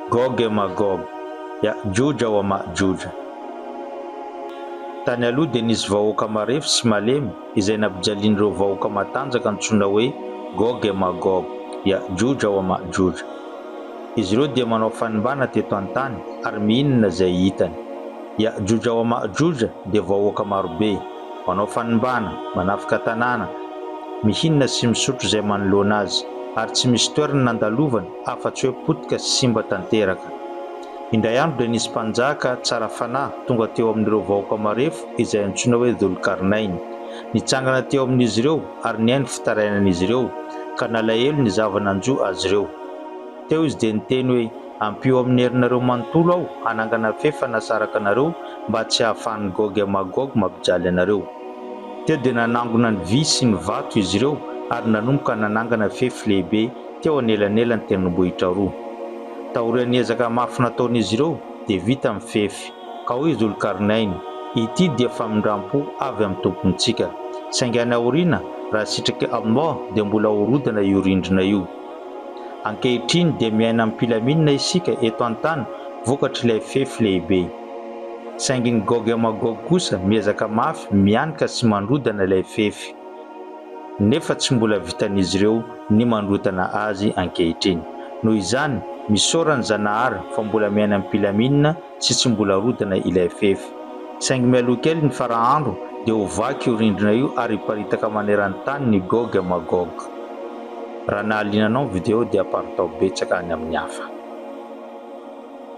Gog Et Magog, Juja wa Majuja. Tany aloha dia nisy vahoaka marefo sy malemy izay nampijalian'ireo vahoaka matanjaka antsoina hoe Gog Et Magog, Juja wa Majuja. Izy ireo dia manao fanimbana teto an-tany ary mihinana izay hitany. Juja wa Majuja dia vahoaka marobe manao fanimbana, manafika tanàna, mihinana sy misotro izay manoloana azy ary tsy misy toerana nandalovana afa-tsy hoe potika sy simba tanteraka. Indray andro dia nisy mpanjaka tsara fanahy tonga teo amin'ireo vahoaka marefo izay antsoina hoe Dhul-Qarnainy. Nitsangana teo amin'izy ireo ary nihaino fitarainan'izy ireo ka nalahelo ny zavananjo azy ireo. Teo izy dia niteny hoe ampio amin'ny herinareo manontolo aho hanangana fefy hanasaraka anareo mba tsy hahafahan'ny Gog Et Magog mampijaly anareo. Teo dia nanangona ny vy sy ny vato izy ireo ary nanomboka nanangana fefy lehibe teo anelanelan'ny tendrombohitra roa. Taorian'ny ezaka mafy nataon'izy ireo dia vita mifefy ka hoy Dhul-Qarnainy, ity dia famindram-po avy amin'ny tompontsika, saingy any aoriana raha sitraka Allah dia mbola horodana io rindrina io. Ankehitriny dia miaina amin'ny pilaminina isika eto an-tany vokatr'ilay fefy lehibe, saingy ny Gog Et Magog kosa miezaka mafy mianika sy mandrodana ilay fefy, nefa tsy mbola vitan'izy ireo ny mandrotana azy ankehitriny. Noho izany misaorany Zanahary fa mbola miaina amin'ny pilaminina tsy mbola rodana ilay fefy, saingy mialoha kely ny farahandro dia ho vaky io rindrina io ary hiparitaka maneran-tany ny Gog Et Magog. Raha nahaliana anao video dia aparitao betsaka any amin'ny hafa.